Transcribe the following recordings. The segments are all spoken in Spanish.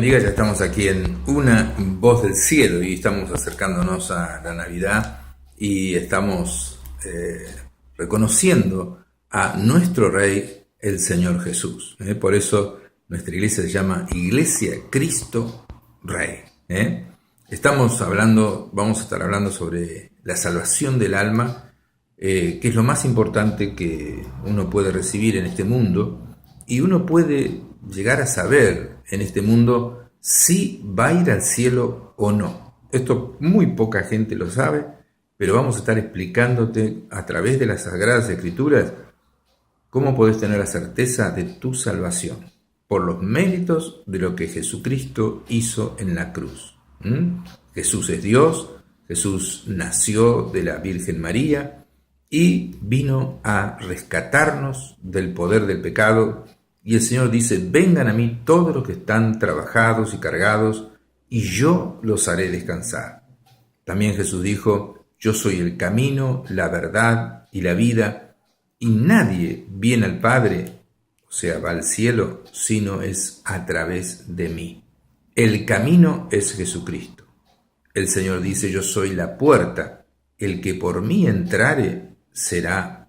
Amiga, ya estamos aquí en Una Voz del Cielo y estamos acercándonos a la Navidad y estamos reconociendo a nuestro Rey, el Señor Jesús. Por eso nuestra iglesia se llama Iglesia Cristo Rey. Vamos a estar hablando sobre la salvación del alma, que es lo más importante que uno puede recibir en este mundo, y uno puede llegar a saber en este mundo si va a ir al cielo o no. Esto muy poca gente lo sabe, pero vamos a estar explicándote a través de las Sagradas Escrituras cómo podés tener la certeza de tu salvación por los méritos de lo que Jesucristo hizo en la cruz. Jesús es Dios, Jesús nació de la Virgen María y vino a rescatarnos del poder del pecado. Y el Señor dice: vengan a mí todos los que están trabajados y cargados, y yo los haré descansar. También Jesús dijo: yo soy el camino, la verdad y la vida, y nadie viene al Padre, o sea, va al cielo, sino es a través de mí. El camino es Jesucristo. El Señor dice: yo soy la puerta, el que por mí entrare será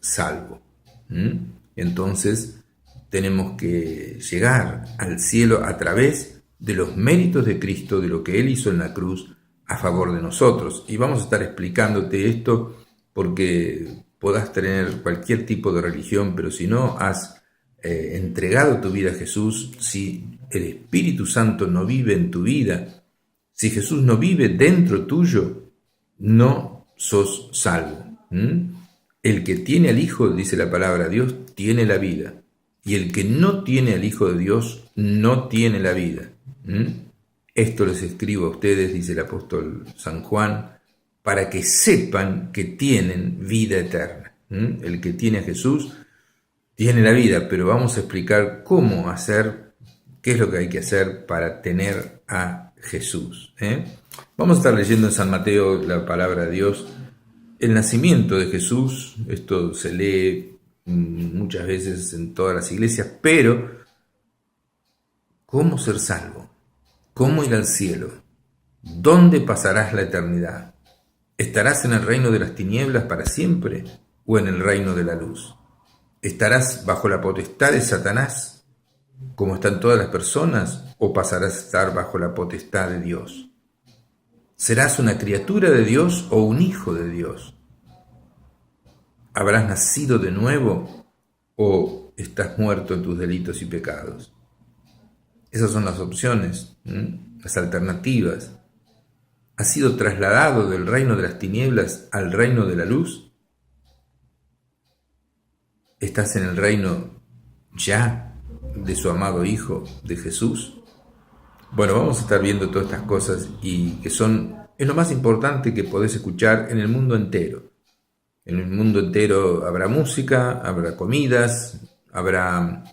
salvo. Entonces, tenemos que llegar al cielo a través de los méritos de Cristo, de lo que Él hizo en la cruz a favor de nosotros. Y vamos a estar explicándote esto porque podás tener cualquier tipo de religión, pero si no has entregado tu vida a Jesús, si el Espíritu Santo no vive en tu vida, si Jesús no vive dentro tuyo, no sos salvo. El que tiene al Hijo, dice la palabra de Dios, tiene la vida. Y el que no tiene al Hijo de Dios no tiene la vida. Esto les escribo a ustedes, dice el apóstol San Juan, para que sepan que tienen vida eterna. El que tiene a Jesús tiene la vida, pero vamos a explicar cómo hacer, qué es lo que hay que hacer para tener a Jesús. Vamos a estar leyendo en San Mateo la palabra de Dios, el nacimiento de Jesús. Esto se lee muchas veces en todas las iglesias, pero ¿cómo ser salvo? ¿Cómo ir al cielo? ¿Dónde pasarás la eternidad? ¿Estarás en el reino de las tinieblas para siempre o en el reino de la luz? ¿Estarás bajo la potestad de Satanás, como están todas las personas, o pasarás a estar bajo la potestad de Dios? ¿Serás una criatura de Dios o un hijo de Dios? ¿Habrás nacido de nuevo o estás muerto en tus delitos y pecados? Esas son las opciones, las alternativas. ¿Has sido trasladado del reino de las tinieblas al reino de la luz? ¿Estás en el reino ya de su amado Hijo, de Jesús? Bueno, vamos a estar viendo todas estas cosas y es lo más importante que podés escuchar en el mundo entero. En el mundo entero habrá música, habrá comidas, habrá,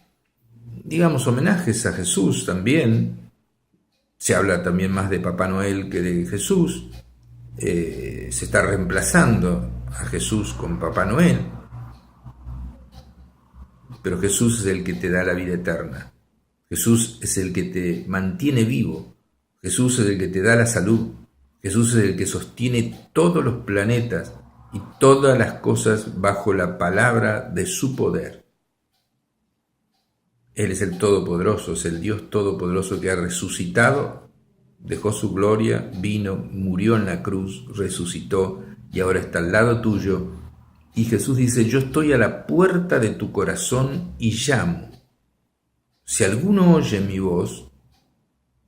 digamos, homenajes a Jesús también. Se habla también más de Papá Noel que de Jesús. Se está reemplazando a Jesús con Papá Noel. Pero Jesús es el que te da la vida eterna. Jesús es el que te mantiene vivo. Jesús es el que te da la salud. Jesús es el que sostiene todos los planetas y todas las cosas bajo la palabra de su poder. Él es el Todopoderoso, es el Dios Todopoderoso que ha resucitado, dejó su gloria, vino, murió en la cruz, resucitó y ahora está al lado tuyo. Y Jesús dice: yo estoy a la puerta de tu corazón y llamo. Si alguno oye mi voz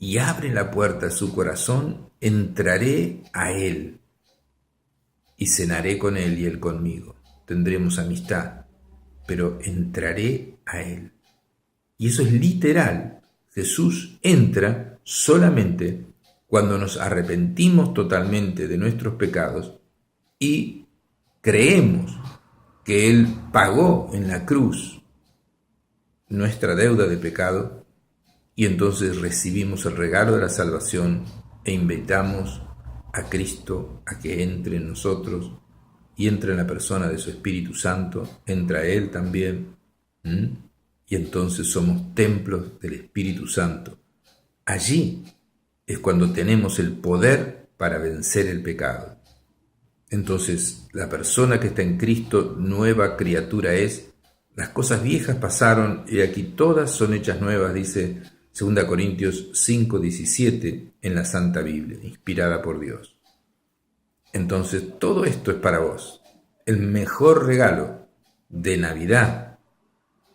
y abre la puerta de su corazón, entraré a él y cenaré con él y él conmigo. Tendremos amistad, pero entraré a él. Y eso es literal. Jesús entra solamente cuando nos arrepentimos totalmente de nuestros pecados y creemos que Él pagó en la cruz nuestra deuda de pecado, y entonces recibimos el regalo de la salvación e invitamos a Cristo a que entre en nosotros y entra en la persona de su Espíritu Santo, entra Él también, y entonces somos templos del Espíritu Santo. allí es cuando tenemos el poder para vencer el pecado. Entonces, la persona que está en Cristo, nueva criatura es. Las cosas viejas pasaron y aquí todas son hechas nuevas, dice 2 Corintios 5:17 en la Santa Biblia, inspirada por Dios. Entonces, todo esto es para vos. El mejor regalo de Navidad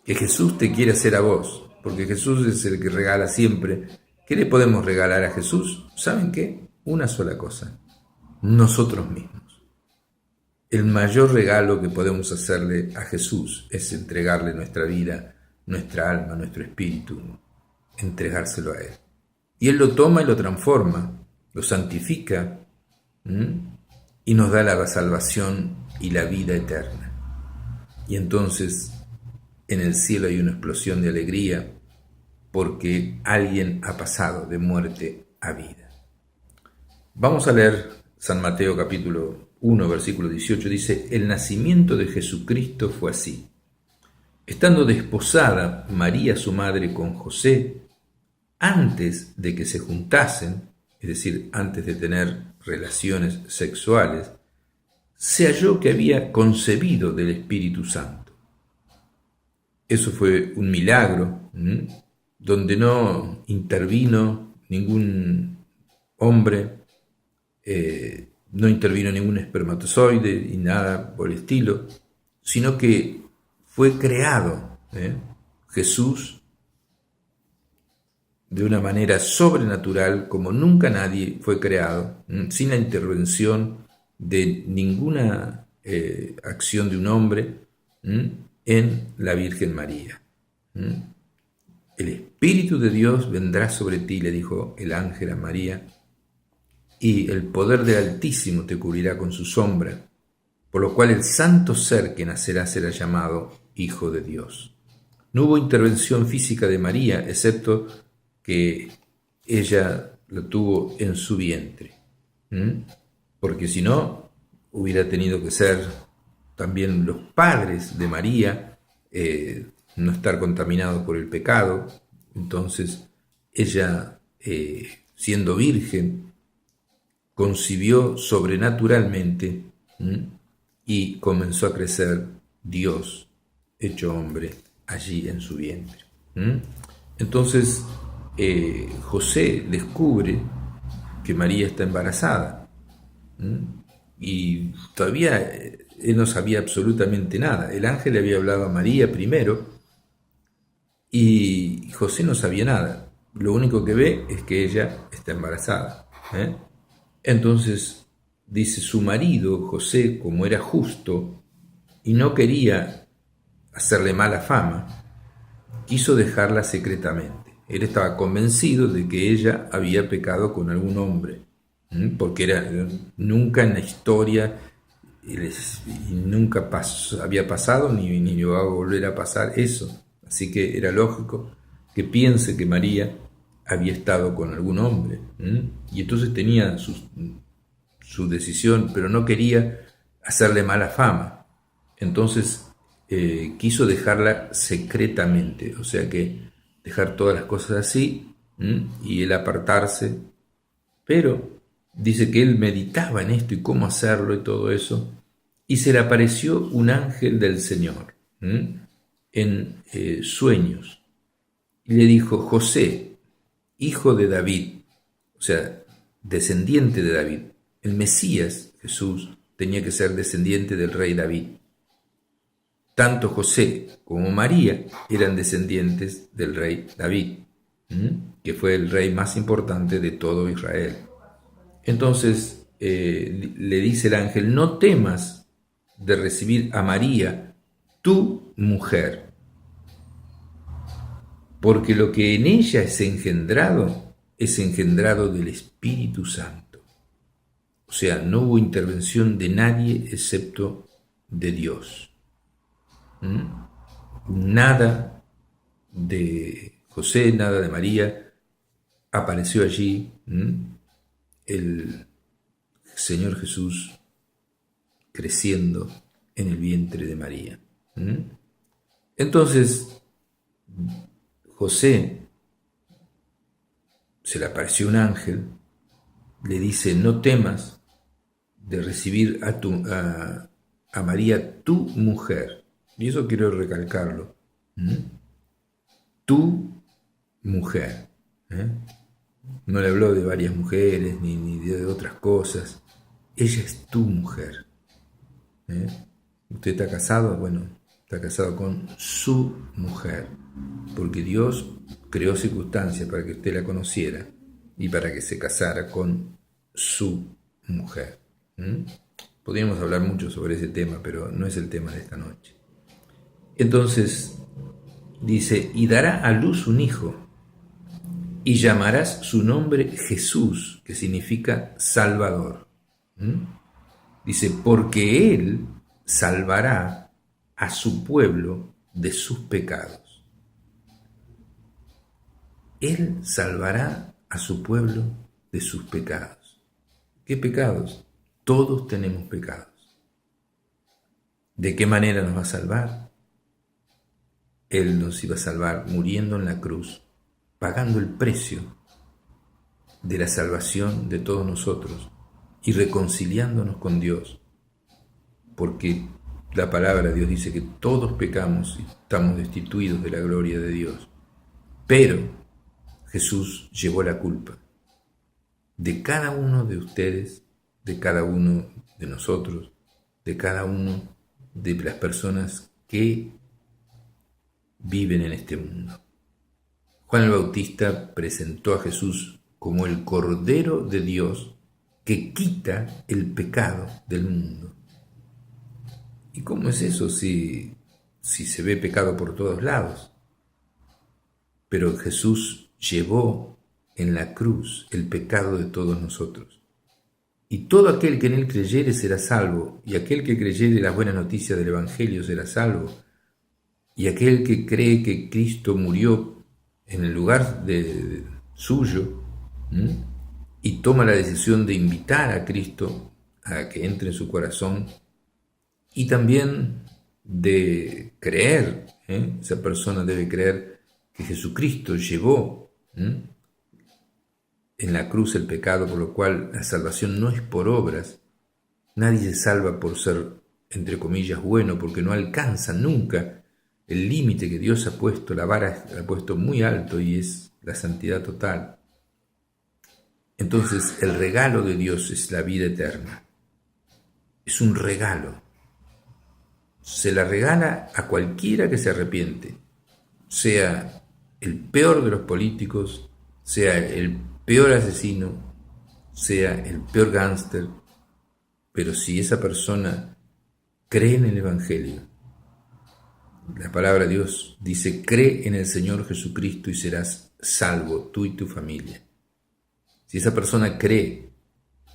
que Jesús te quiere hacer a vos, porque Jesús es el que regala siempre. ¿Qué le podemos regalar a Jesús? ¿Saben qué? Una sola cosa: nosotros mismos. El mayor regalo que podemos hacerle a Jesús es entregarle nuestra vida, nuestra alma, nuestro espíritu, entregárselo a Él. Y Él lo toma y lo transforma, lo santifica, y nos da la salvación y la vida eterna. Y entonces en el cielo hay una explosión de alegría porque alguien ha pasado de muerte a vida. Vamos a leer San Mateo capítulo 1, versículo 18, dice: el nacimiento de Jesucristo fue así. Estando desposada María su madre con José, antes de que se juntasen, es decir, antes de tener relaciones sexuales, se halló que había concebido del Espíritu Santo. Eso fue un milagro, donde no intervino ningún hombre, no intervino ningún espermatozoide y nada por el estilo, sino que fue creado Jesús de una manera sobrenatural, como nunca nadie fue creado, sin la intervención de ninguna acción de un hombre en la Virgen María. El Espíritu de Dios vendrá sobre ti, le dijo el ángel a María, y el poder del Altísimo te cubrirá con su sombra, por lo cual el santo ser que nacerá será llamado Hijo de Dios. No hubo intervención física de María, excepto que ella lo tuvo en su vientre, porque si no, hubiera tenido que ser también los padres de María, no estar contaminados por el pecado. Entonces ella, siendo virgen, concibió sobrenaturalmente y comenzó a crecer Dios hecho hombre allí en su vientre. Entonces José descubre que María está embarazada y todavía él no sabía absolutamente nada. El ángel le había hablado a María primero y José no sabía nada. Lo único que ve es que ella está embarazada. Entonces dice: su marido José, como era justo y no quería hacerle mala fama, quiso dejarla secretamente. Él estaba convencido de que ella había pecado con algún hombre, porque nunca en la historia nunca había pasado ni va a volver a pasar eso. Así que era lógico que piense que María había estado con algún hombre, y entonces tenía su decisión, pero no quería hacerle mala fama. Entonces quiso dejarla secretamente, o sea que dejar todas las cosas así, y él apartarse. Pero dice que él meditaba en esto y cómo hacerlo y todo eso, y se le apareció un ángel del Señor en sueños y le dijo: José, hijo de David, o sea, descendiente de David. El Mesías, Jesús, tenía que ser descendiente del rey David. Tanto José como María eran descendientes del rey David, que fue el rey más importante de todo Israel. Entonces le dice el ángel: no temas de recibir a María, tu mujer, porque lo que en ella es engendrado del Espíritu Santo. O sea, no hubo intervención de nadie excepto de Dios. Nada de José, nada de María, apareció allí el Señor Jesús creciendo en el vientre de María. Entonces José se le apareció un ángel, le dice, no temas de recibir a María, tu mujer. Y eso quiero recalcarlo. Tu mujer. No le habló de varias mujeres ni de otras cosas. Ella es tu mujer. ¿Usted está casado? Bueno, está casado con su mujer. Porque Dios creó circunstancias para que usted la conociera y para que se casara con su mujer. Podríamos hablar mucho sobre ese tema, pero no es el tema de esta noche. Entonces, dice, y dará a luz un hijo, y llamarás su nombre Jesús, que significa Salvador. Dice, porque Él salvará a su pueblo de sus pecados. Él salvará a su pueblo de sus pecados. ¿Qué pecados? Todos tenemos pecados. ¿De qué manera nos va a salvar? Él nos iba a salvar muriendo en la cruz, pagando el precio de la salvación de todos nosotros y reconciliándonos con Dios. Porque la palabra de Dios dice que todos pecamos y estamos destituidos de la gloria de Dios. Pero Jesús llevó la culpa de cada uno de ustedes, de cada uno de nosotros, de cada uno de las personas que viven en este mundo. Juan el Bautista presentó a Jesús como el Cordero de Dios que quita el pecado del mundo. ¿Y cómo es eso si se ve pecado por todos lados? Pero Jesús llevó en la cruz el pecado de todos nosotros. Y todo aquel que en él creyere será salvo, y aquel que creyere las buenas noticias del Evangelio será salvo, y aquel que cree que Cristo murió en el lugar suyo, y toma la decisión de invitar a Cristo a que entre en su corazón, y también de creer, esa persona debe creer que Jesucristo llevó en la cruz el pecado, por lo cual la salvación no es por obras. Nadie se salva por ser, entre comillas, bueno, porque no alcanza nunca el límite que Dios ha puesto, la vara ha puesto muy alto y es la santidad total. Entonces el regalo de Dios es la vida eterna. Es un regalo. Se la regala a cualquiera que se arrepiente, sea el peor de los políticos, sea el peor asesino, sea el peor gángster, pero si esa persona cree en el Evangelio, la palabra de Dios dice, cree en el Señor Jesucristo y serás salvo, tú y tu familia. Si esa persona cree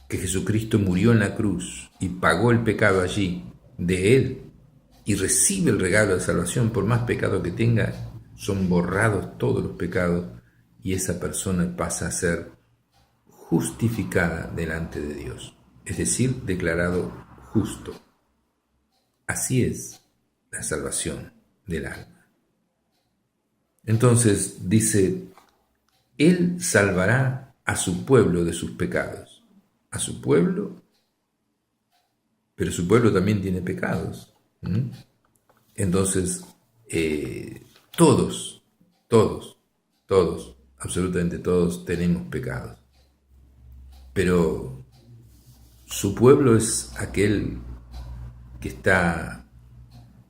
que Jesucristo murió en la cruz y pagó el pecado allí de él y recibe el regalo de salvación, por más pecado que tenga, son borrados todos los pecados y esa persona pasa a ser justificada delante de Dios, es decir, declarado justo. Así es la salvación del alma. Entonces dice, Él salvará a su pueblo de sus pecados. A su pueblo, pero su pueblo también tiene pecados. Entonces, todos, absolutamente todos tenemos pecados. Pero su pueblo es aquel que está,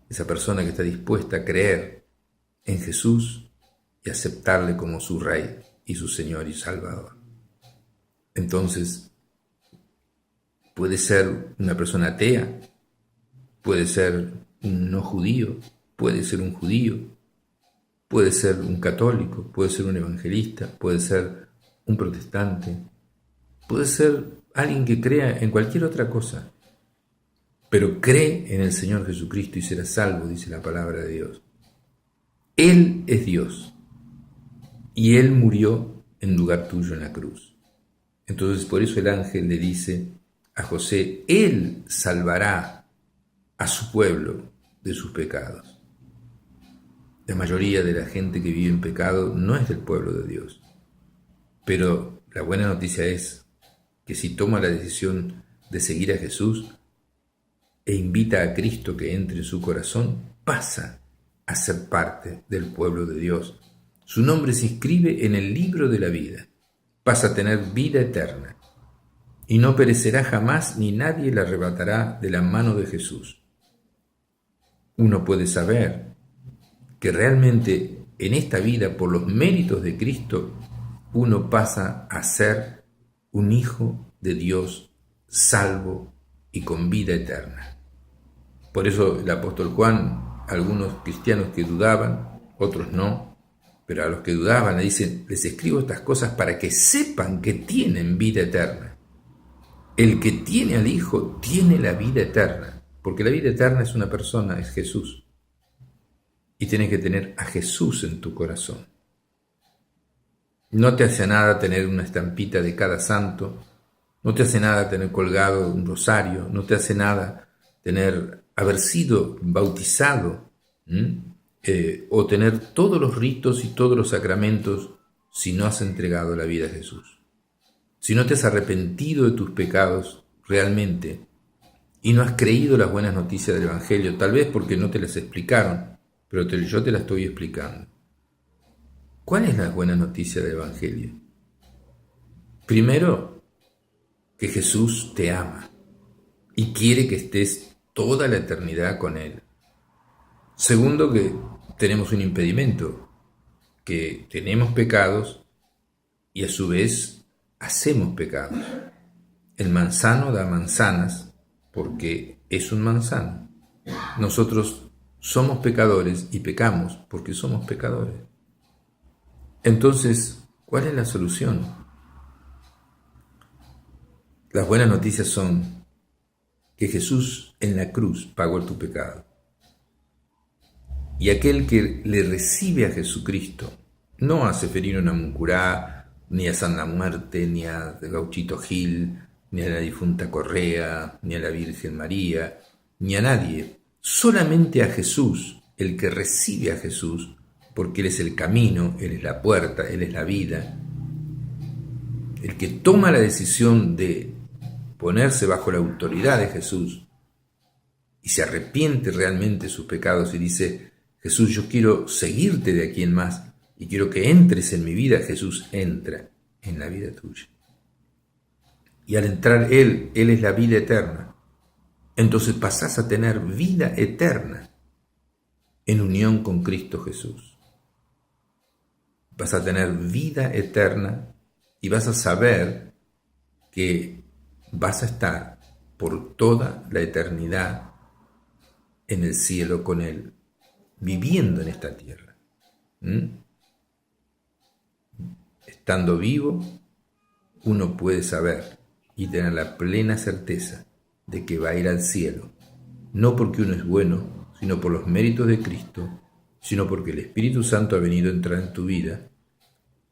esa persona que está dispuesta a creer en Jesús y aceptarle como su Rey y su Señor y Salvador. Entonces, puede ser una persona atea, puede ser un no judío, puede ser un judío, puede ser un católico, puede ser un evangelista, puede ser un protestante, puede ser alguien que crea en cualquier otra cosa, pero cree en el Señor Jesucristo y será salvo, dice la palabra de Dios. Él es Dios y Él murió en lugar tuyo en la cruz. Entonces por eso el ángel le dice a José, Él salvará a su pueblo de sus pecados. La mayoría de la gente que vive en pecado no es del pueblo de Dios, Pero la buena noticia es que si toma la decisión de seguir a Jesús e invita a Cristo que entre en su corazón, pasa a ser parte del pueblo de Dios. Su nombre se inscribe en el libro de la vida, pasa a tener vida eterna y no perecerá jamás ni nadie la arrebatará de la mano de Jesús. Uno puede saber que realmente en esta vida, por los méritos de Cristo, uno pasa a ser un hijo de Dios salvo y con vida eterna. Por eso el apóstol Juan, algunos cristianos que dudaban, otros no, pero a los que dudaban le dicen, les escribo estas cosas para que sepan que tienen vida eterna. El que tiene al Hijo tiene la vida eterna, porque la vida eterna es una persona, es Jesús. Y tienes que tener a Jesús en tu corazón. No te hace nada tener una estampita de cada santo, no te hace nada tener colgado un rosario, no te hace nada haber sido bautizado, o tener todos los ritos y todos los sacramentos si no has entregado la vida a Jesús. Si no te has arrepentido de tus pecados realmente y no has creído las buenas noticias del Evangelio, tal vez porque no te las explicaron, pero yo te las estoy explicando. ¿Cuál es la buena noticia del Evangelio? Primero, que Jesús te ama y quiere que estés toda la eternidad con Él. Segundo, que tenemos un impedimento, que tenemos pecados y a su vez hacemos pecados. El manzano da manzanas porque es un manzano. Nosotros somos pecadores y pecamos porque somos pecadores. Entonces, ¿cuál es la solución? Las buenas noticias son que Jesús en la cruz pagó tu pecado. Y aquel que le recibe a Jesucristo, no a Seferino Namuncurá, ni a Santa Muerte, ni a Gauchito Gil, ni a la difunta Correa, ni a la Virgen María, ni a nadie, solamente a Jesús, el que recibe a Jesús, porque Él es el camino, Él es la puerta, Él es la vida, el que toma la decisión de ponerse bajo la autoridad de Jesús y se arrepiente realmente de sus pecados y dice, Jesús, yo quiero seguirte de aquí en más y quiero que entres en mi vida. Jesús entra en la vida tuya. Y al entrar Él es la vida eterna. Entonces pasás a tener vida eterna en unión con Cristo Jesús. Vas a tener vida eterna y vas a saber que vas a estar por toda la eternidad en el cielo con Él, viviendo en esta tierra. Estando vivo, uno puede saber y tener la plena certeza de que va a ir al cielo, no porque uno es bueno, sino por los méritos de Cristo, sino porque el Espíritu Santo ha venido a entrar en tu vida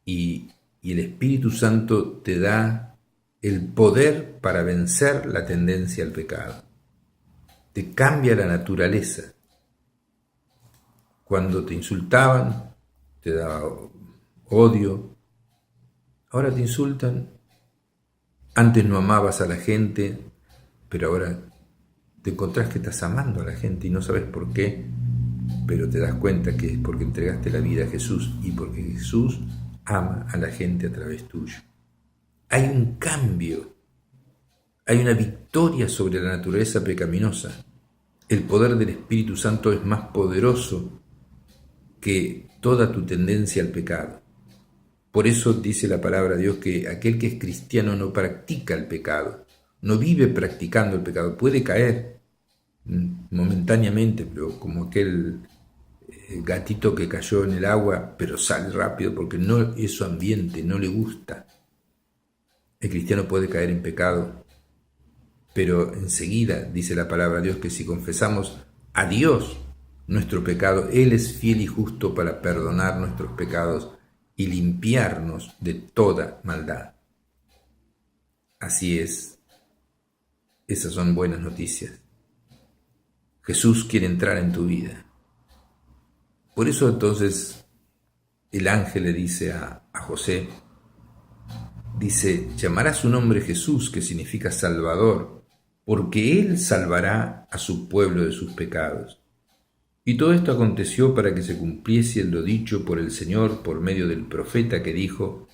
y el Espíritu Santo te da el poder para vencer la tendencia al pecado. Te cambia la naturaleza. Cuando te insultaban, te daba odio. Ahora te insultan. Antes no amabas a la gente, pero ahora te encontrás que estás amando a la gente y no sabes por qué, pero te das cuenta que es porque entregaste la vida a Jesús y porque Jesús ama a la gente a través tuyo. Hay un cambio, hay una victoria sobre la naturaleza pecaminosa. El poder del Espíritu Santo es más poderoso que toda tu tendencia al pecado. Por eso dice la palabra de Dios que aquel que es cristiano no practica el pecado, no vive practicando el pecado, puede caer momentáneamente, pero como aquel gatito que cayó en el agua, pero sale rápido porque no es su ambiente, no le gusta. El cristiano puede caer en pecado, pero enseguida dice la palabra de Dios que si confesamos a Dios nuestro pecado, Él es fiel y justo para perdonar nuestros pecados y limpiarnos de toda maldad. Así es. Esas son buenas noticias. Jesús quiere entrar en tu vida. Por eso entonces el ángel le dice a José, dice, llamará su nombre Jesús, que significa Salvador, porque Él salvará a su pueblo de sus pecados. Y todo esto aconteció para que se cumpliese lo dicho por el Señor por medio del profeta que dijo,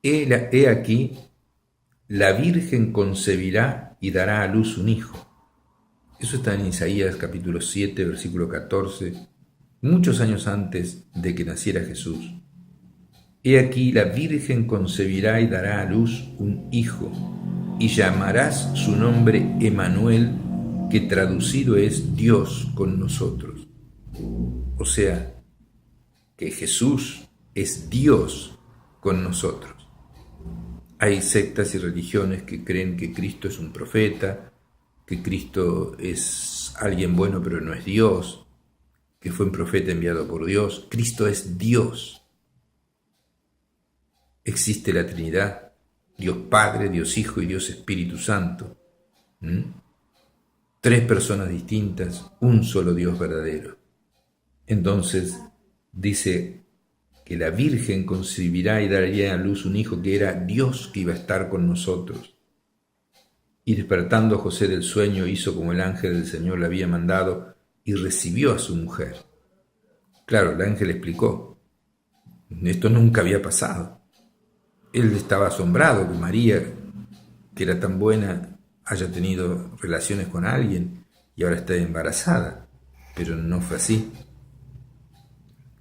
He aquí, la Virgen concebirá y dará a luz un hijo. Eso está en Isaías capítulo 7, versículo 14, muchos años antes de que naciera Jesús. He aquí, la Virgen concebirá y dará a luz un hijo, y llamarás su nombre Emmanuel, que traducido es Dios con nosotros. O sea, que Jesús es Dios con nosotros. Hay sectas y religiones que creen que Cristo es un profeta, que Cristo es alguien bueno pero no es Dios, que fue un profeta enviado por Dios. Cristo es Dios. Existe la Trinidad, Dios Padre, Dios Hijo y Dios Espíritu Santo. Tres personas distintas, un solo Dios verdadero. Entonces dice que la Virgen concebirá y daría a luz un hijo que era Dios que iba a estar con nosotros. Y despertando José del sueño hizo como el ángel del Señor le había mandado y recibió a su mujer. Claro, el ángel explicó, esto nunca había pasado. Él estaba asombrado que María, que era tan buena, haya tenido relaciones con alguien y ahora está embarazada, pero no fue así.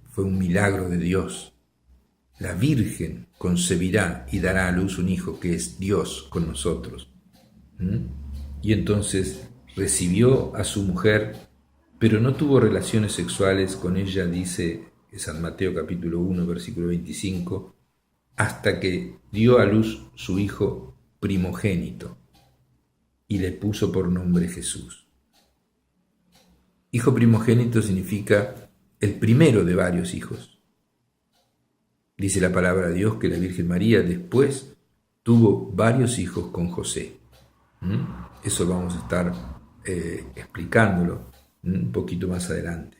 Fue un milagro de Dios. La Virgen concebirá y dará a luz un hijo que es Dios con nosotros. Y entonces recibió a su mujer, pero no tuvo relaciones sexuales con ella, dice San Mateo capítulo 1, versículo 25, hasta que dio a luz su hijo primogénito y le puso por nombre Jesús. Hijo primogénito significa el primero de varios hijos. Dice la palabra de Dios que la Virgen María después tuvo varios hijos con José. Eso vamos a estar explicándolo un poquito más adelante.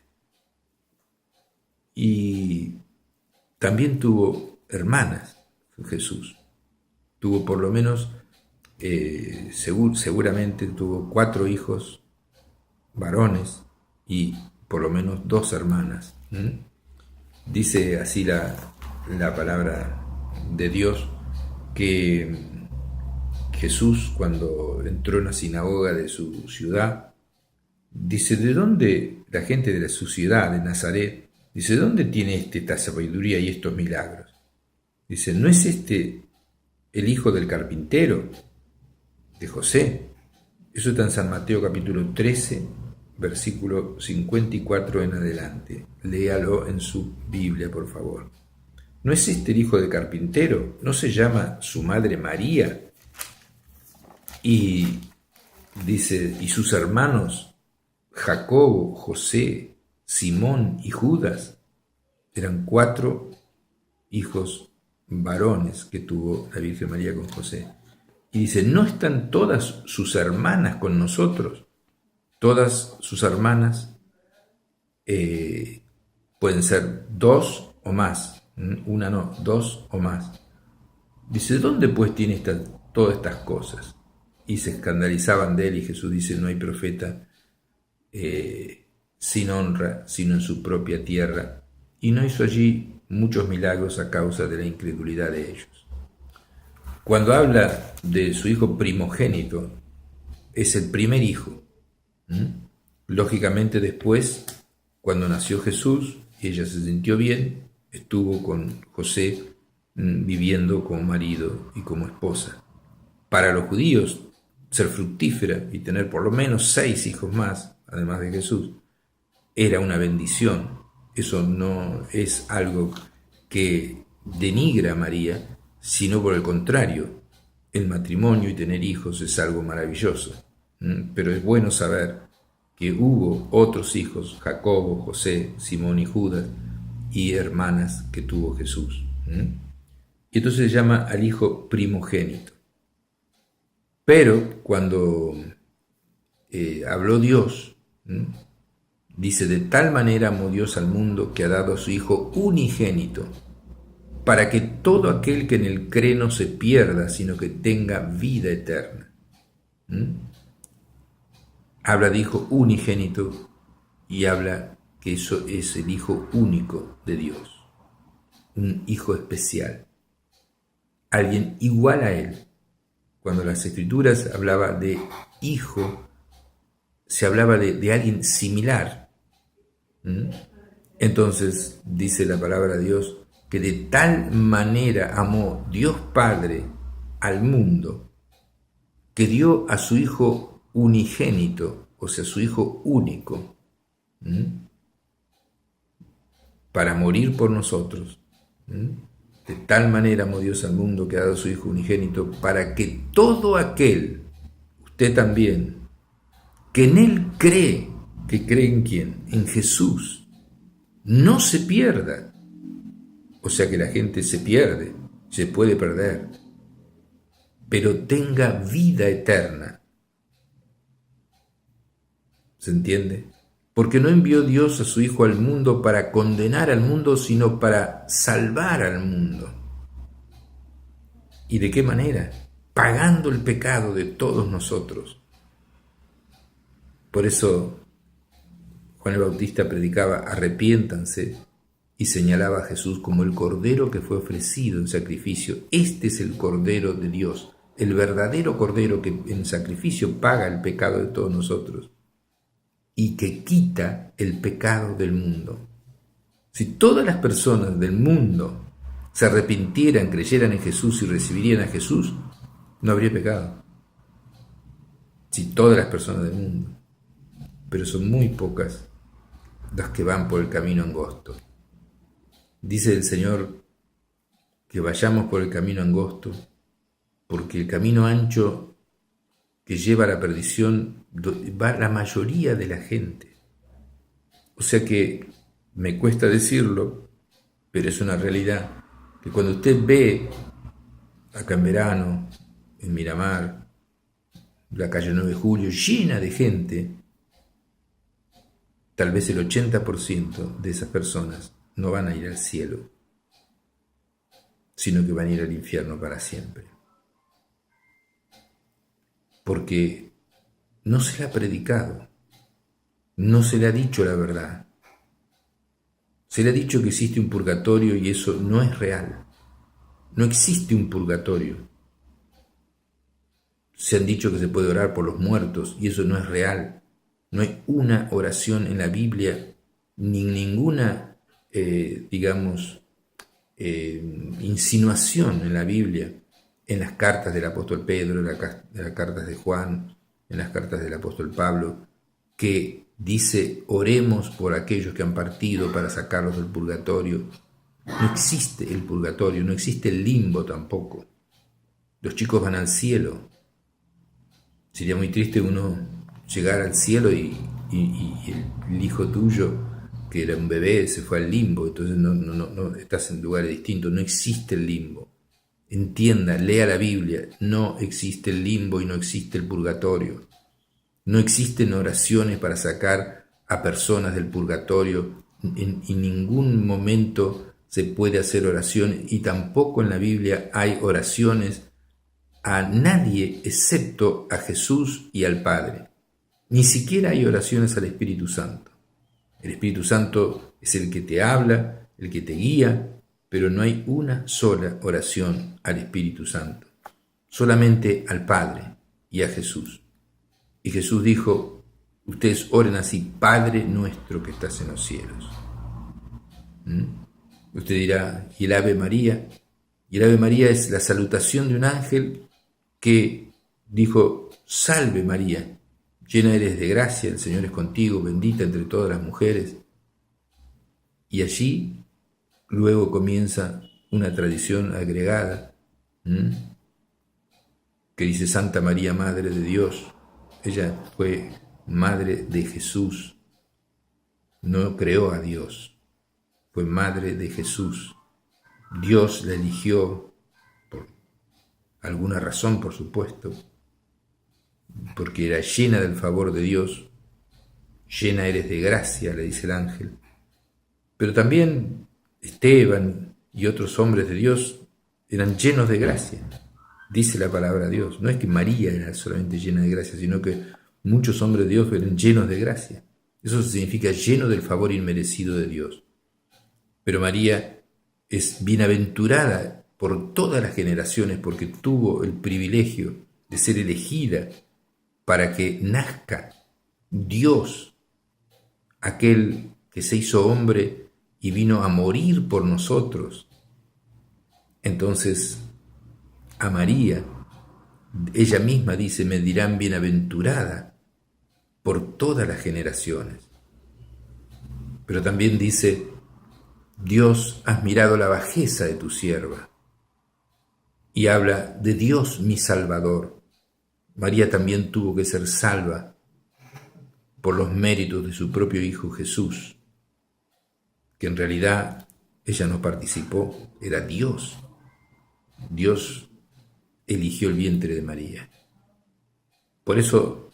Y también tuvo hermanas Jesús. Tuvo por lo menos, seguramente tuvo 4 hijos varones y por lo menos 2 hermanas. Dice así la palabra de Dios que Jesús, cuando entró en la sinagoga de su ciudad, dice, ¿de dónde la gente de su ciudad, de Nazaret, dice, ¿de dónde tiene esta sabiduría y estos milagros? Dice, ¿no es este el hijo del carpintero, de José? Eso está en San Mateo capítulo 13, versículo 54 en adelante. Léalo en su Biblia, por favor. ¿No es este el hijo del carpintero? ¿No se llama su madre María? Y dice, y sus hermanos Jacobo, José, Simón y Judas. Eran 4 hijos varones que tuvo la Virgen María con José. Y dice, ¿no están todas sus hermanas con nosotros? Todas sus hermanas pueden ser 2 o más. Una no, 2 o más. Dice, ¿dónde pues tiene todas estas cosas? Y se escandalizaban de él, y Jesús dice, no hay profeta sin honra, sino en su propia tierra. Y no hizo allí muchos milagros a causa de la incredulidad de ellos. Cuando habla de su hijo primogénito, es el primer hijo. Lógicamente después, cuando nació Jesús, ella se sintió bien, estuvo con José viviendo como marido y como esposa. Para los judíos, ser fructífera y tener por lo menos 6 hijos más, además de Jesús, era una bendición. Eso no es algo que denigra a María, sino por el contrario, el matrimonio y tener hijos es algo maravilloso. Pero es bueno saber que hubo otros hijos, Jacobo, José, Simón y Judas, y hermanas que tuvo Jesús. Y entonces se llama al hijo primogénito. Pero cuando habló Dios, dice, de tal manera amó Dios al mundo que ha dado a su hijo unigénito, para que todo aquel que en él cree no se pierda, sino que tenga vida eterna. Habla de hijo unigénito y habla que eso es el hijo único de Dios, un hijo especial, alguien igual a él. Cuando las escrituras hablaba de hijo, se hablaba de alguien similar. Entonces dice la palabra de Dios que de tal manera amó Dios Padre al mundo que dio a su hijo unigénito, o sea, su hijo único, para morir por nosotros. De tal manera amó Dios al mundo que ha dado a su hijo unigénito para que todo aquel, usted también, que en él cree, que cree en quién, en Jesús, no se pierda. O sea que la gente se pierde, se puede perder, pero tenga vida eterna. ¿Se entiende? Porque no envió Dios a su Hijo al mundo para condenar al mundo, sino para salvar al mundo. ¿Y de qué manera? Pagando el pecado de todos nosotros. Por eso Juan el Bautista predicaba: arrepiéntanse, y señalaba a Jesús como el Cordero que fue ofrecido en sacrificio. Este es el Cordero de Dios, el verdadero Cordero que en sacrificio paga el pecado de todos nosotros y que quita el pecado del mundo. Si todas las personas del mundo se arrepintieran, creyeran en Jesús y recibirían a Jesús, no habría pecado. Si todas las personas del mundo, pero son muy pocas las que van por el camino angosto. Dice el Señor que vayamos por el camino angosto, porque el camino ancho que lleva a la perdición va la mayoría de la gente. O sea que me cuesta decirlo, pero es una realidad, que cuando usted ve acá en verano, en Miramar, la calle 9 de Julio, llena de gente, tal vez el 80% de esas personas no van a ir al cielo, sino que van a ir al infierno para siempre. Porque no se le ha predicado, no se le ha dicho la verdad. Se le ha dicho que existe un purgatorio y eso no es real. No existe un purgatorio. Se han dicho que se puede orar por los muertos y eso no es real. No hay una oración en la Biblia, ni ninguna insinuación en la Biblia, en las cartas del apóstol Pedro, en las cartas de Juan, en las cartas del apóstol Pablo, que dice: oremos por aquellos que han partido para sacarlos del purgatorio. No existe el purgatorio, no existe el limbo tampoco. Los chicos van al cielo. Sería muy triste uno llegar al cielo y el hijo tuyo, que era un bebé, se fue al limbo. Entonces no estás en lugares distintos. No existe el limbo. Entienda, lea la Biblia. No existe el limbo y no existe el purgatorio. No existen oraciones para sacar a personas del purgatorio. En ningún momento se puede hacer oración, y tampoco en la Biblia hay oraciones a nadie excepto a Jesús y al Padre. Ni siquiera hay oraciones al Espíritu Santo. El Espíritu Santo es el que te habla, el que te guía, pero no hay una sola oración al Espíritu Santo, solamente al Padre y a Jesús. Y Jesús dijo: ustedes oren así: Padre nuestro que estás en los cielos. Usted dirá: ¿y el Ave María? Y el Ave María es la salutación de un ángel que dijo: salve María, llena eres de gracia, el Señor es contigo, bendita entre todas las mujeres. Y allí luego comienza una tradición agregada, que dice: Santa María, Madre de Dios. Ella fue madre de Jesús, no creó a Dios, fue madre de Jesús. Dios la eligió por alguna razón, por supuesto, porque era llena del favor de Dios. Llena eres de gracia, le dice el ángel. Pero también Esteban y otros hombres de Dios eran llenos de gracia. Dice la palabra de Dios. No es que María era solamente llena de gracia, sino que muchos hombres de Dios eran llenos de gracia. Eso significa lleno del favor inmerecido de Dios. Pero María es bienaventurada por todas las generaciones porque tuvo el privilegio de ser elegida para que nazca Dios, aquel que se hizo hombre y vino a morir por nosotros. Entonces, a María, ella misma dice, me dirán bienaventurada por todas las generaciones. Pero también dice, Dios, has mirado la bajeza de tu sierva. Y habla de Dios mi Salvador. María también tuvo que ser salva por los méritos de su propio Hijo Jesús, que en realidad ella no participó, era Dios. Dios eligió el vientre de María. Por eso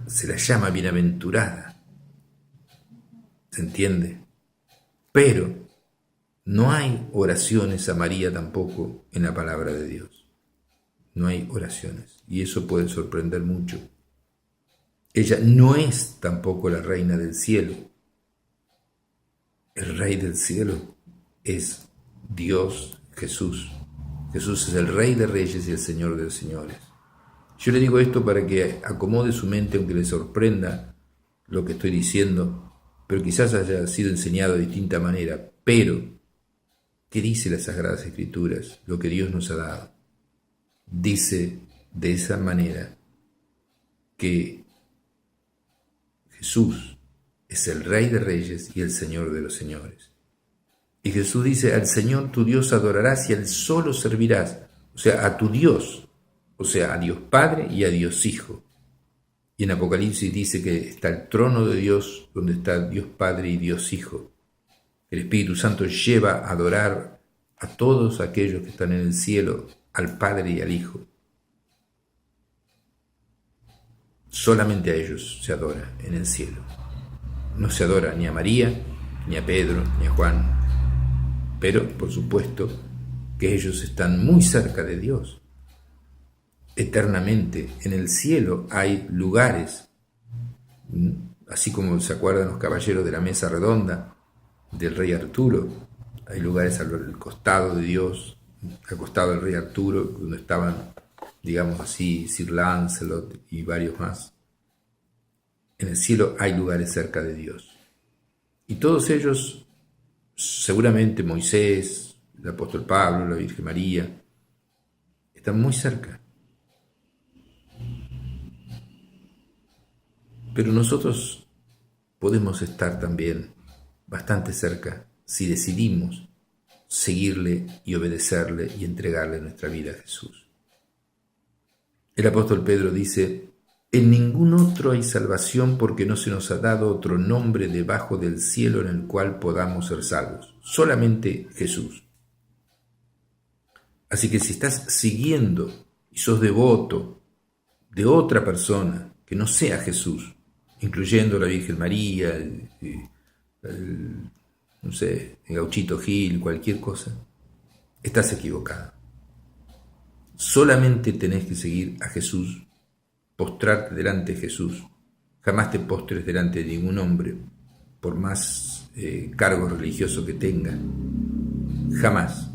se la llama bienaventurada. ¿Se entiende? Pero no hay oraciones a María tampoco en la palabra de Dios. No hay oraciones. Y eso puede sorprender mucho. Ella no es tampoco la reina del cielo. El rey del cielo es Dios Jesús. Jesús es el Rey de Reyes y el Señor de Señores. Yo le digo esto para que acomode su mente, aunque le sorprenda lo que estoy diciendo, pero quizás haya sido enseñado de distinta manera. Pero, ¿qué dice las Sagradas Escrituras? Lo que Dios nos ha dado. Dice de esa manera que Jesús es el Rey de Reyes y el Señor de los Señores. Y Jesús dice, al Señor tu Dios adorarás y a Él solo servirás. O sea, a tu Dios, o sea, a Dios Padre y a Dios Hijo. Y en Apocalipsis dice que está el trono de Dios, donde está Dios Padre y Dios Hijo. El Espíritu Santo lleva a adorar a todos aquellos que están en el cielo, al Padre y al Hijo. Solamente a ellos se adora en el cielo. No se adora ni a María, ni a Pedro, ni a Juan. Pero, por supuesto, que ellos están muy cerca de Dios. Eternamente, en el cielo hay lugares, así como se acuerdan los caballeros de la mesa redonda del rey Arturo, hay lugares al costado de Dios, al costado del rey Arturo, donde estaban, digamos así, Sir Lancelot y varios más. En el cielo hay lugares cerca de Dios. Y todos ellos, seguramente Moisés, el apóstol Pablo, la Virgen María, están muy cerca. Pero nosotros podemos estar también bastante cerca si decidimos seguirle y obedecerle y entregarle nuestra vida a Jesús. El apóstol Pedro dice, en ningún otro hay salvación porque no se nos ha dado otro nombre debajo del cielo en el cual podamos ser salvos. Solamente Jesús. Así que si estás siguiendo y sos devoto de otra persona que no sea Jesús, incluyendo la Virgen María, no sé, el Gauchito Gil, cualquier cosa, estás equivocado. Solamente tenés que seguir a Jesús, postrarte delante de Jesús. Jamás te postres delante de ningún hombre, por más cargo religioso que tenga. Jamás.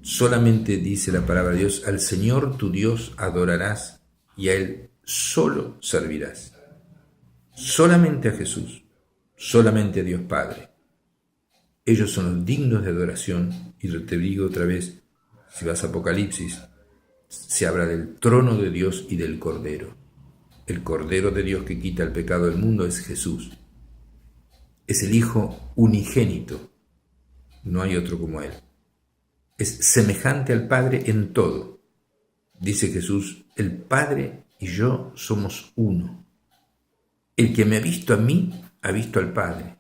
Solamente dice la palabra de Dios, al Señor tu Dios adorarás y a Él solo servirás. Solamente a Jesús, solamente a Dios Padre. Ellos son los dignos de adoración, y te digo otra vez, si vas a Apocalipsis, se habla del trono de Dios y del Cordero. El Cordero de Dios que quita el pecado del mundo es Jesús. Es el Hijo unigénito, no hay otro como Él. Es semejante al Padre en todo. Dice Jesús, el Padre y yo somos uno. El que me ha visto a mí, ha visto al Padre.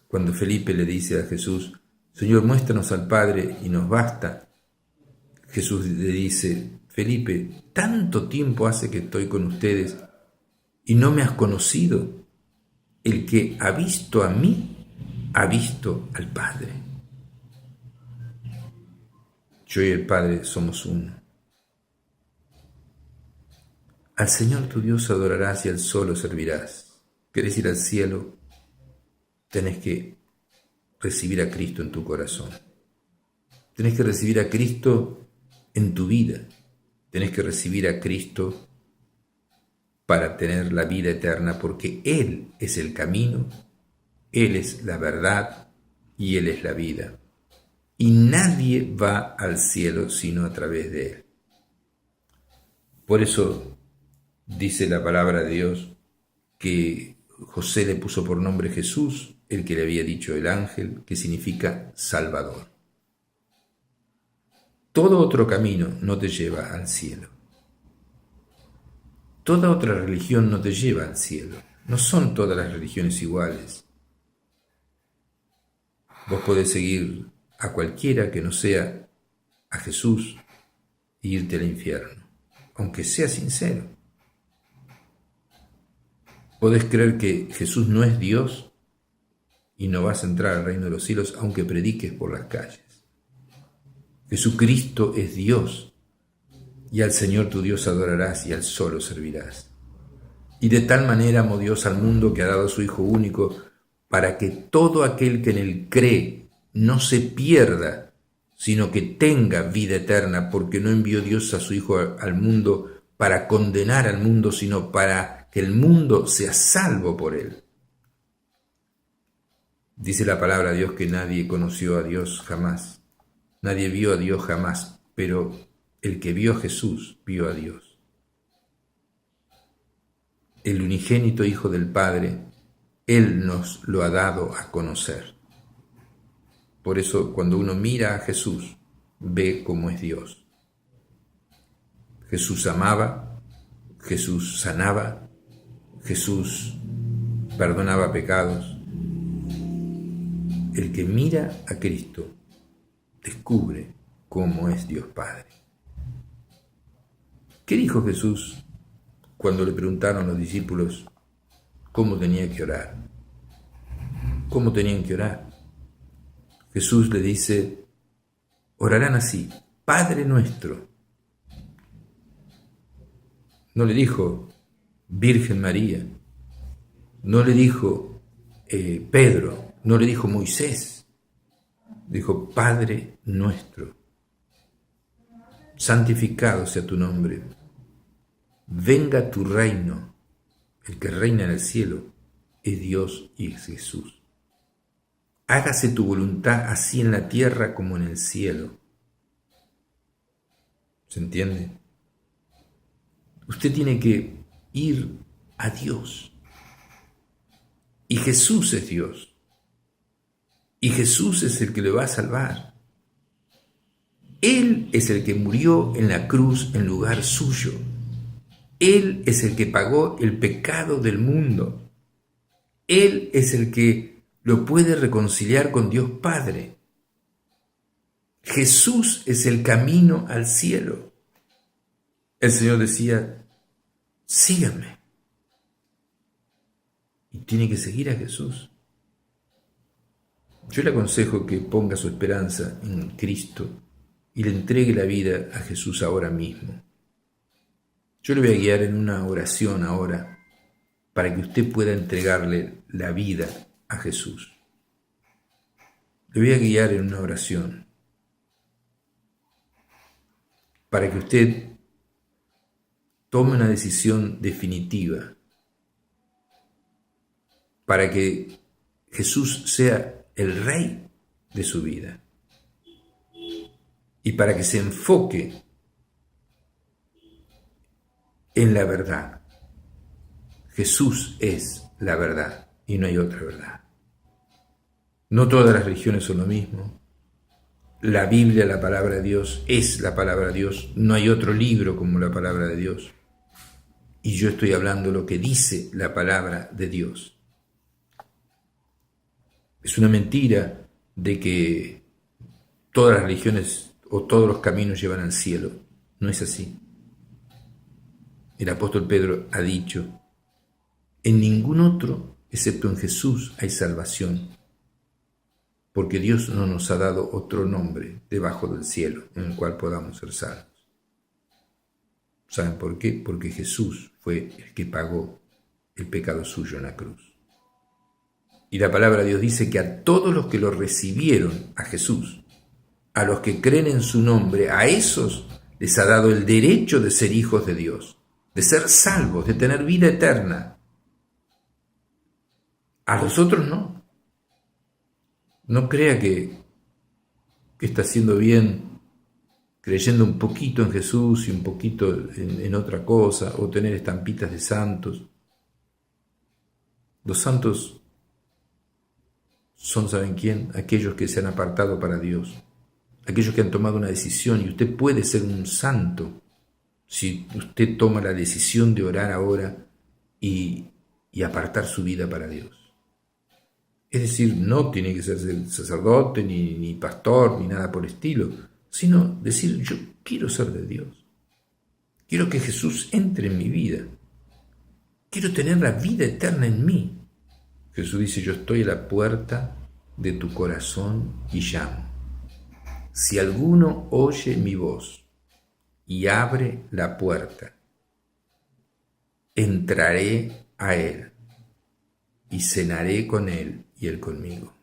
Cuando Felipe le dice a Jesús, Señor, muéstranos al Padre y nos basta, Jesús le dice, Felipe, tanto tiempo hace que estoy con ustedes y no me has conocido. El que ha visto a mí, ha visto al Padre. Yo y el Padre somos uno. Al Señor tu Dios adorarás y al solo servirás. ¿Querés ir al cielo? Tenés que recibir a Cristo en tu corazón. Tenés que recibir a Cristo en tu vida. Tenés que recibir a Cristo para tener la vida eterna, porque Él es el camino, Él es la verdad y Él es la vida. Y nadie va al cielo sino a través de Él. Por eso dice la palabra de Dios que José le puso por nombre Jesús, el que le había dicho el ángel, que significa Salvador. Todo otro camino no te lleva al cielo. Toda otra religión no te lleva al cielo. No son todas las religiones iguales. Vos podés seguir a cualquiera que no sea a Jesús e irte al infierno, aunque sea sincero. Podés creer que Jesús no es Dios y no vas a entrar al reino de los cielos aunque prediques por las calles. Jesucristo es Dios y al Señor tu Dios adorarás y al solo servirás. Y de tal manera amó Dios al mundo que ha dado a su Hijo único para que todo aquel que en él cree no se pierda, sino que tenga vida eterna, porque no envió Dios a su Hijo al mundo para condenar al mundo, sino para que el mundo sea salvo por él. Dice la palabra de Dios que nadie conoció a Dios jamás, nadie vio a Dios jamás, pero el que vio a Jesús vio a Dios. El unigénito Hijo del Padre, Él nos lo ha dado a conocer. Por eso cuando uno mira a Jesús, ve cómo es Dios. Jesús amaba, Jesús sanaba, Jesús perdonaba pecados. El que mira a Cristo descubre cómo es Dios Padre. ¿Qué dijo Jesús cuando le preguntaron a los discípulos cómo tenía que orar? ¿Cómo tenían que orar? Jesús le dice, orarán así, Padre nuestro. No le dijo Virgen María, no le dijo Pedro, no le dijo Moisés, dijo Padre nuestro, santificado sea tu nombre, venga tu reino, el que reina en el cielo es Dios y es Jesús. Hágase tu voluntad así en la tierra como en el cielo. ¿Se entiende? Usted tiene que ir a Dios. Y Jesús es Dios. Y Jesús es el que le va a salvar. Él es el que murió en la cruz en lugar suyo. Él es el que pagó el pecado del mundo. Él es el que lo puede reconciliar con Dios Padre. Jesús es el camino al cielo. El Señor decía, síganme. Y tiene que seguir a Jesús. Yo le aconsejo que ponga su esperanza en Cristo y le entregue la vida a Jesús ahora mismo. Yo le voy a guiar en una oración ahora para que usted pueda entregarle la vida a Jesús. Le voy a guiar en una oración para que usted tome una decisión definitiva, para que Jesús sea el Rey de su vida y para que se enfoque en la verdad. Jesús es la verdad y no hay otra verdad. No todas las religiones son lo mismo. La Biblia, la palabra de Dios, es la palabra de Dios. No hay otro libro como la palabra de Dios. Y yo estoy hablando lo que dice la palabra de Dios. Es una mentira de que todas las religiones o todos los caminos llevan al cielo. No es así. El apóstol Pedro ha dicho, en ningún otro, excepto en Jesús, hay salvación. porque Dios no nos ha dado otro nombre debajo del cielo en el cual podamos ser salvos. ¿Saben por qué? Porque Jesús fue el que pagó el pecado suyo en la cruz. Y la palabra de Dios dice que a todos los que lo recibieron, a Jesús, a los que creen en su nombre, a esos les ha dado el derecho de ser hijos de Dios, de ser salvos, de tener vida eterna. A los otros no. No crea que está haciendo bien creyendo un poquito en Jesús y un poquito en otra cosa, o tener estampitas de santos. Los santos son, ¿saben quién? Aquellos que se han apartado para Dios, aquellos que han tomado una decisión, y usted puede ser un santo si usted toma la decisión de orar ahora y apartar su vida para Dios. Es decir, no tiene que ser sacerdote, ni pastor, ni nada por el estilo, sino decir, yo quiero ser de Dios. Quiero que Jesús entre en mi vida. Quiero tener la vida eterna en mí. Jesús dice, yo estoy a la puerta de tu corazón y llamo. Si alguno oye mi voz y abre la puerta, entraré a él y cenaré con él y él conmigo.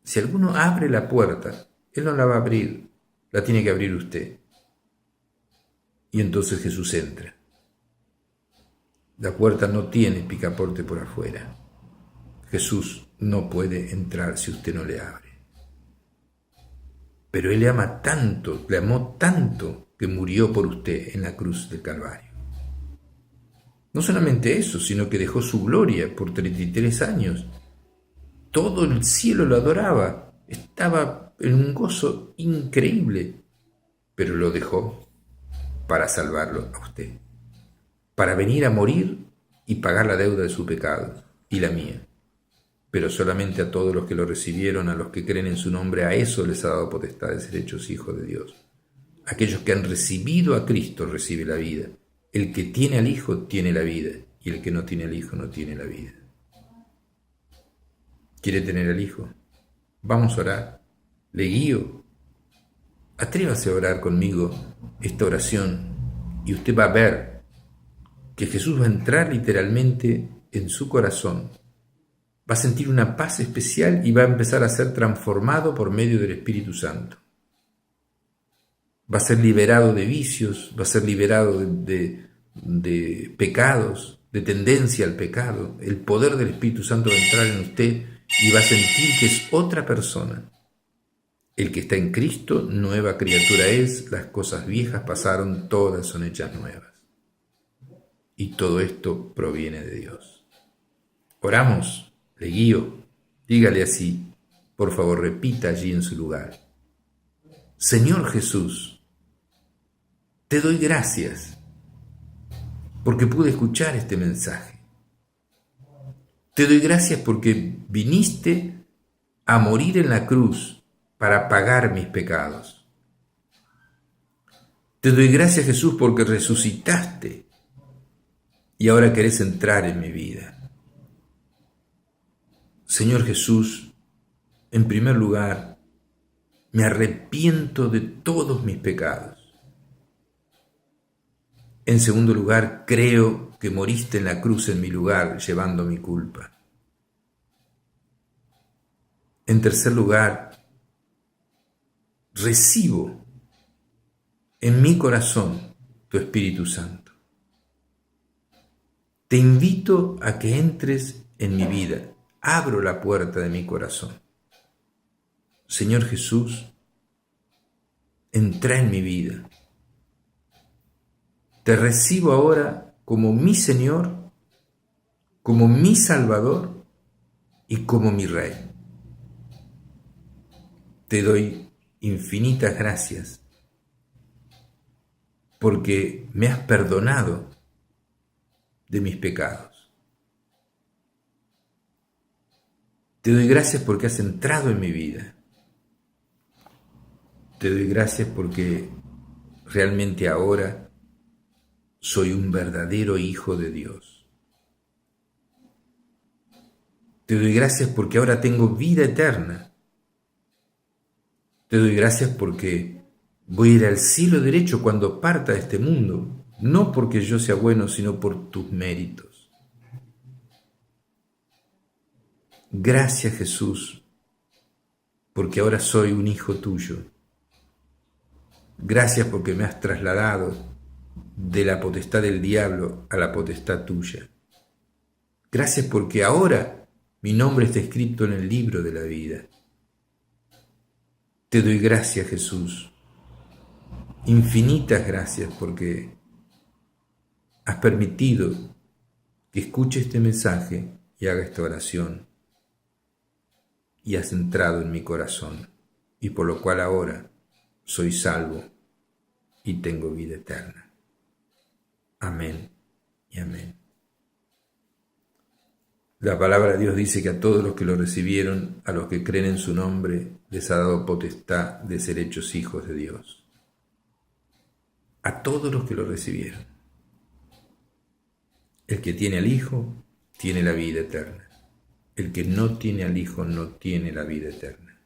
Si alguno abre la puerta, él no la va a abrir, la tiene que abrir usted. Y entonces Jesús entra. La puerta no tiene picaporte por afuera. Jesús no puede entrar si usted no le abre. Pero Él le ama tanto, le amó tanto, que murió por usted en la cruz del Calvario. No solamente eso, sino que dejó su gloria por 33 años. Todo el cielo lo adoraba, estaba en un gozo increíble, pero lo dejó para salvarlo a usted, para venir a morir y pagar la deuda de su pecado y la mía. Pero solamente a todos los que lo recibieron, a los que creen en su nombre, a eso les ha dado potestad de ser hechos hijos de Dios. Aquellos que han recibido a Cristo recibe la vida. El que tiene al Hijo tiene la vida, y el que no tiene al Hijo no tiene la vida. ¿Quiere tener al Hijo? Vamos a orar. Le guío. Atrévase a orar conmigo esta oración y usted va a ver que Jesús va a entrar literalmente en su corazón. Va a sentir una paz especial y va a empezar a ser transformado por medio del Espíritu Santo. Va a ser liberado de vicios, va a ser liberado de pecados, de tendencia al pecado. El poder del Espíritu Santo va a entrar en usted y va a sentir que es otra persona. El que está en Cristo, nueva criatura es, las cosas viejas pasaron, todas son hechas nuevas. Y todo esto proviene de Dios. Oramos, le guío, dígale así, por favor repita allí en su lugar. Señor Jesús, te doy gracias porque pude escuchar este mensaje. Te doy gracias porque viniste a morir en la cruz para pagar mis pecados. Te doy gracias, Jesús, porque resucitaste y ahora querés entrar en mi vida. Señor Jesús, en primer lugar, me arrepiento de todos mis pecados. En segundo lugar, creo que moriste en la cruz en mi lugar, llevando mi culpa. En tercer lugar, recibo en mi corazón tu Espíritu Santo. Te invito a que entres en mi vida. Abro la puerta de mi corazón. Señor Jesús, entra en mi vida. Te recibo ahora como mi Señor, como mi Salvador y como mi Rey. Te doy infinitas gracias porque me has perdonado de mis pecados. Te doy gracias porque has entrado en mi vida. Te doy gracias porque realmente ahora soy un verdadero hijo de Dios. Te doy gracias porque ahora tengo vida eterna. Te doy gracias porque voy a ir al cielo derecho cuando parta de este mundo, no porque yo sea bueno, sino por tus méritos. Gracias, Jesús, porque ahora soy un hijo tuyo. Gracias porque me has trasladado de la potestad del diablo a la potestad tuya. Gracias porque ahora mi nombre está escrito en el libro de la vida. Te doy gracias, Jesús. Infinitas gracias porque has permitido que escuche este mensaje y haga esta oración. Y has entrado en mi corazón, y por lo cual ahora soy salvo y tengo vida eterna. Amén y amén. La palabra de Dios dice que a todos los que lo recibieron, a los que creen en su nombre, les ha dado potestad de ser hechos hijos de Dios. A todos los que lo recibieron. El que tiene al Hijo tiene la vida eterna. El que no tiene al Hijo no tiene la vida eterna.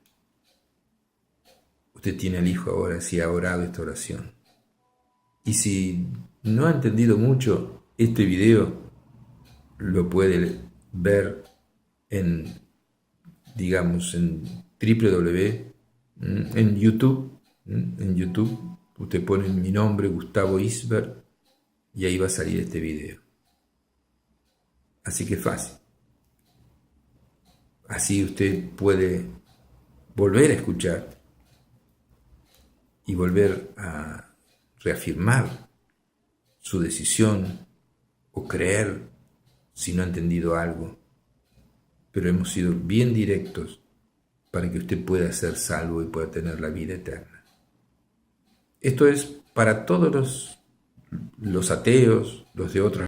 Usted tiene al Hijo ahora si ha orado esta oración. Y si no ha entendido mucho este video, lo puede ver en www, en YouTube. En YouTube usted pone mi nombre, Gustavo Isbert, y ahí va a salir este video. Así que es fácil. Así usted puede volver a escuchar y volver a reafirmar su decisión o creer si no ha entendido algo. Pero hemos sido bien directos para que usted pueda ser salvo y pueda tener la vida eterna. Esto es para todos los ateos, los de otras